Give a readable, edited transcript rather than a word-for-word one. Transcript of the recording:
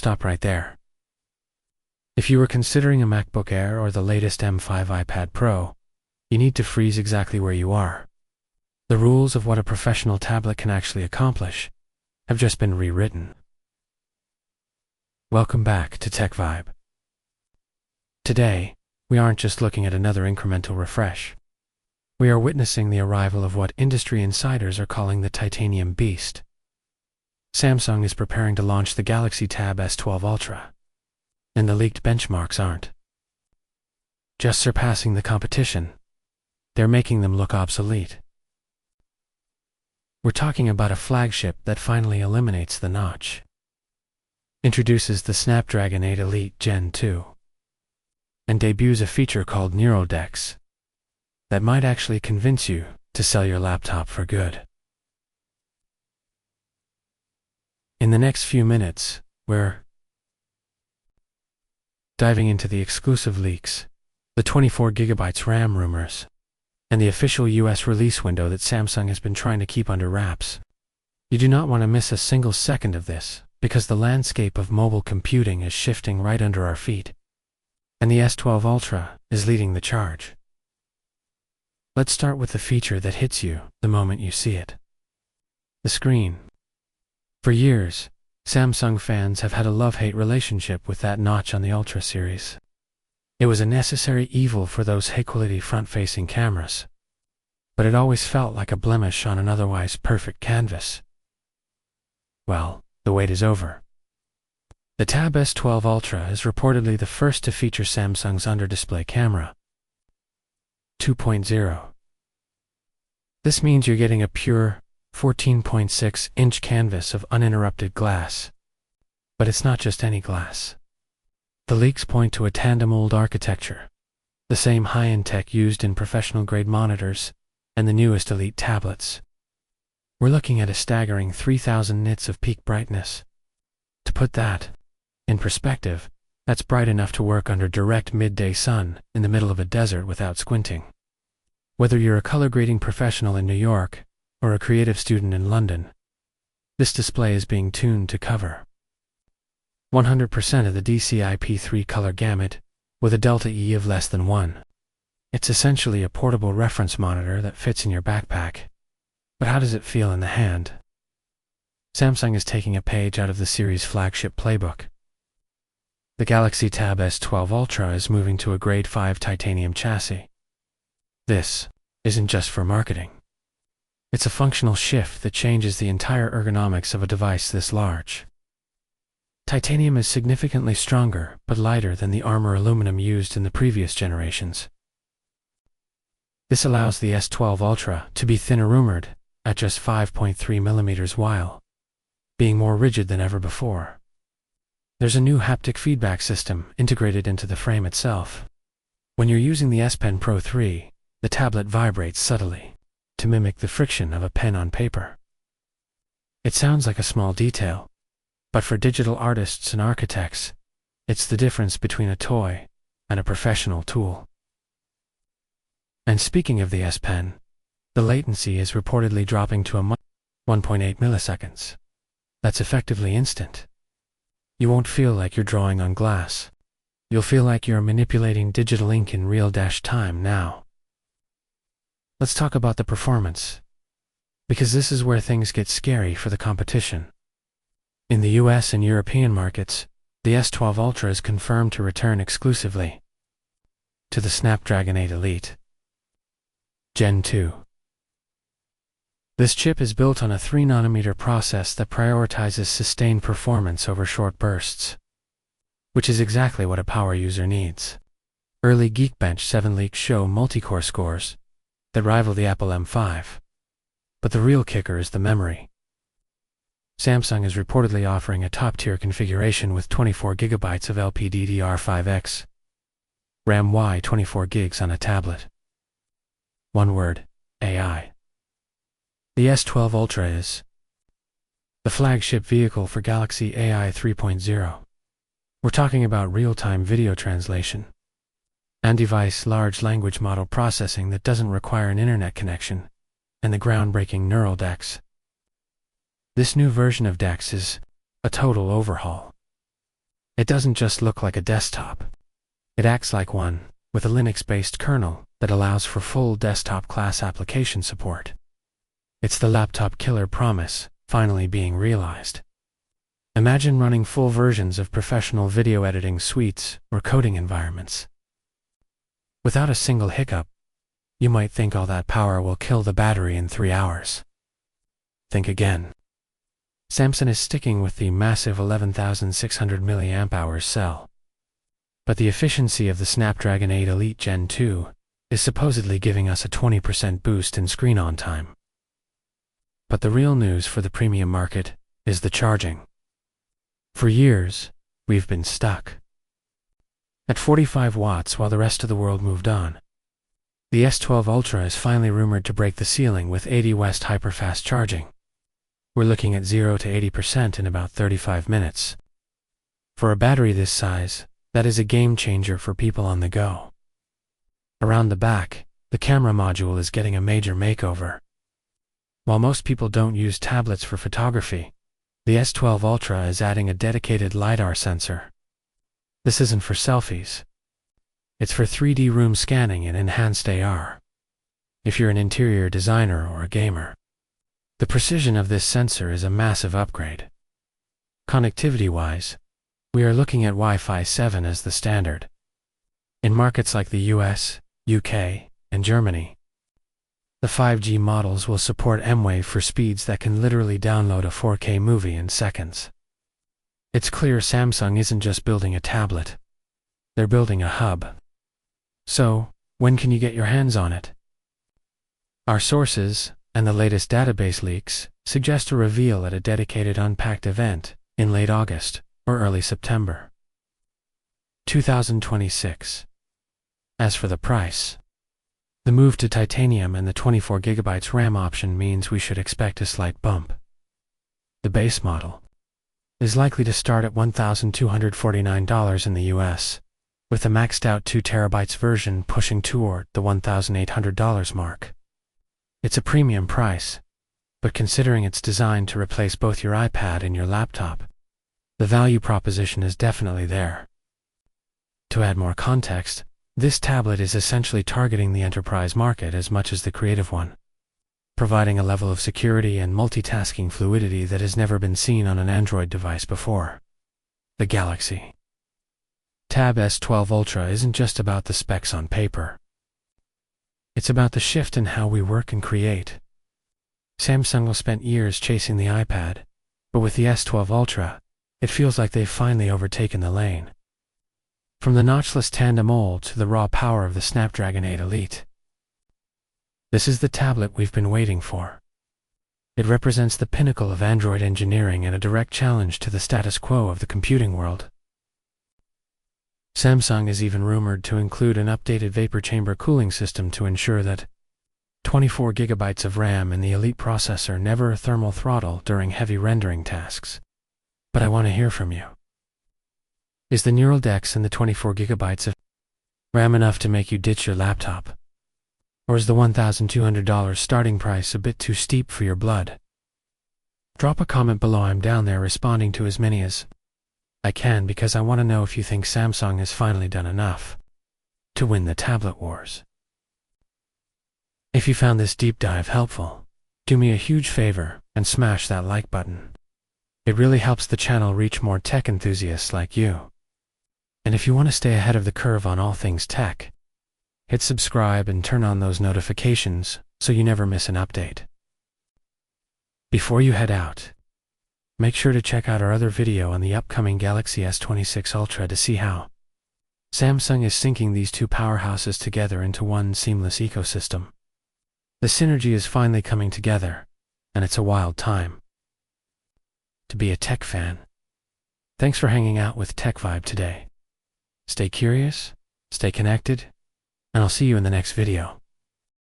stop right there. If you were considering a MacBook Air or the latest M5 iPad Pro, you need to freeze exactly where you are. The rules of what a professional tablet can actually accomplish have just been rewritten. Welcome back to TechVibe. Today, we aren't just looking at another incremental refresh. We are witnessing the arrival of what industry insiders are calling the titanium beast. Samsung is preparing to launch the Galaxy Tab S12 Ultra, and the leaked benchmarks aren't just surpassing the competition, they're making them look obsolete. We're talking about a flagship that finally eliminates the notch, introduces the Snapdragon 8 Elite Gen 2, and debuts a feature called Neural Decks that might actually convince you to sell your laptop for good. In the next few minutes, we're diving into the exclusive leaks, the 24GB RAM rumors, and the official US release window that Samsung has been trying to keep under wraps. You do not want to miss a single second of this, because the landscape of mobile computing is shifting right under our feet, and the S12 Ultra is leading the charge. Let's start with the feature that hits you the moment you see it: the screen. For years, Samsung fans have had a love-hate relationship with that notch on the Ultra series. It was a necessary evil for those high-quality front-facing cameras, but it always felt like a blemish on an otherwise perfect canvas. Well, the wait is over. The Tab S12 Ultra is reportedly the first to feature Samsung's under-display camera 2.0. This means you're getting a pure 14.6-inch canvas of uninterrupted glass. But it's not just any glass. The leaks point to a Tandem OLED architecture, the same high-end tech used in professional-grade monitors and the newest Elite tablets. We're looking at a staggering 3000 nits of peak brightness. To put that in perspective, that's bright enough to work under direct midday sun in the middle of a desert without squinting. Whether you're a color grading professional in New York or a creative student in London, this display is being tuned to cover 100% of the DCI-P3 color gamut with a delta E of less than 1. It's essentially a portable reference monitor that fits in your backpack. But how does it feel in the hand? Samsung is taking a page out of the series' flagship playbook. The Galaxy Tab S12 Ultra is moving to a Grade 5 titanium chassis. This isn't just for marketing. It's a functional shift that changes the entire ergonomics of a device this large. Titanium is significantly stronger but lighter than the armor aluminum used in the previous generations. This allows the S12 Ultra to be thinner-rumored at just 5.3 mm while being more rigid than ever before. There's a new haptic feedback system integrated into the frame itself. When you're using the S Pen Pro 3, the tablet vibrates subtly to mimic the friction of a pen on paper. It sounds like a small detail, but for digital artists and architects, it's the difference between a toy and a professional tool. And speaking of the S Pen, the latency is reportedly dropping to 1.8 milliseconds. That's effectively instant. You won't feel like you're drawing on glass. You'll feel like you're manipulating digital ink in real time now. Let's talk about the performance, because this is where things get scary for the competition. In the US and European markets, the S12 Ultra is confirmed to return exclusively to the Snapdragon 8 Elite Gen 2. This chip is built on a 3nm process that prioritizes sustained performance over short bursts, which is exactly what a power user needs. Early Geekbench 7 leaks show multi-core scores that rival the Apple M5, but the real kicker is the memory. Samsung is reportedly offering a top-tier configuration with 24GB of LPDDR5X RAM 24 gigs on a tablet. One word: AI. The S12 Ultra is the flagship vehicle for Galaxy AI 3.0. We're talking about real-time video translation and device large language model processing that doesn't require an internet connection, and the groundbreaking Neural Decks. This new version of Decks is a total overhaul. It doesn't just look like a desktop. It acts like one, with a Linux-based kernel that allows for full desktop-class application support. It's the laptop killer promise finally being realized. Imagine running full versions of professional video editing suites or coding environments without a single hiccup. You might think all that power will kill the battery in 3 hours. Think again. Samsung is sticking with the massive 11,600 mAh cell. But the efficiency of the Snapdragon 8 Elite Gen 2 is supposedly giving us a 20% boost in screen-on time. But the real news for the premium market is the charging. For years, we've been stuck at 45 watts while the rest of the world moved on. The S12 Ultra is finally rumored to break the ceiling with 80 West hyperfast charging. We're looking at 0 to 80% in about 35 minutes. For a battery this size, that is a game changer for people on the go. Around the back, the camera module is getting a major makeover. While most people don't use tablets for photography, the S12 Ultra is adding a dedicated LiDAR sensor. This isn't for selfies. It's for 3D room scanning and enhanced AR. If you're an interior designer or a gamer, the precision of this sensor is a massive upgrade. Connectivity-wise, we are looking at Wi-Fi 7 as the standard. In markets like the US, UK, and Germany, the 5G models will support M-Wave for speeds that can literally download a 4K movie in seconds. It's clear Samsung isn't just building a tablet. They're building a hub. So, when can you get your hands on it? Our sources, and the latest database leaks, suggest a reveal at a dedicated Unpacked event in late August or early September 2026. As for the price, the move to titanium and the 24GB RAM option means we should expect a slight bump. The base model is likely to start at $1,249 in the US, with the maxed out 2TB version pushing toward the $1,800 mark. It's a premium price, but considering it's designed to replace both your iPad and your laptop, the value proposition is definitely there. To add more context, this tablet is essentially targeting the enterprise market as much as the creative one, providing a level of security and multitasking fluidity that has never been seen on an Android device before. The Galaxy Tab S12 Ultra isn't just about the specs on paper. It's about the shift in how we work and create. Samsung has spent years chasing the iPad, but with the S12 Ultra, it feels like they've finally overtaken the lane. From the notchless Tandem OLED to the raw power of the Snapdragon 8 Elite, this is the tablet we've been waiting for. It represents the pinnacle of Android engineering and a direct challenge to the status quo of the computing world. Samsung is even rumored to include an updated vapor chamber cooling system to ensure that 24GB of RAM in the Elite processor never thermal throttle during heavy rendering tasks. But I want to hear from you. Is the neural DeX and the 24GB of RAM enough to make you ditch your laptop? Or is the $1,200 starting price a bit too steep for your blood? Drop a comment below. I'm down there responding to as many as I can because I want to know if you think Samsung has finally done enough to win the tablet wars. If you found this deep dive helpful, do me a huge favor and smash that like button. It really helps the channel reach more tech enthusiasts like you. And if you want to stay ahead of the curve on all things tech, hit subscribe and turn on those notifications so you never miss an update. Before you head out, make sure to check out our other video on the upcoming Galaxy S26 Ultra to see how Samsung is syncing these two powerhouses together into one seamless ecosystem. The synergy is finally coming together, and it's a wild time to be a tech fan. Thanks for hanging out with TechVibe today. Stay curious, stay connected, and I'll see you in the next video.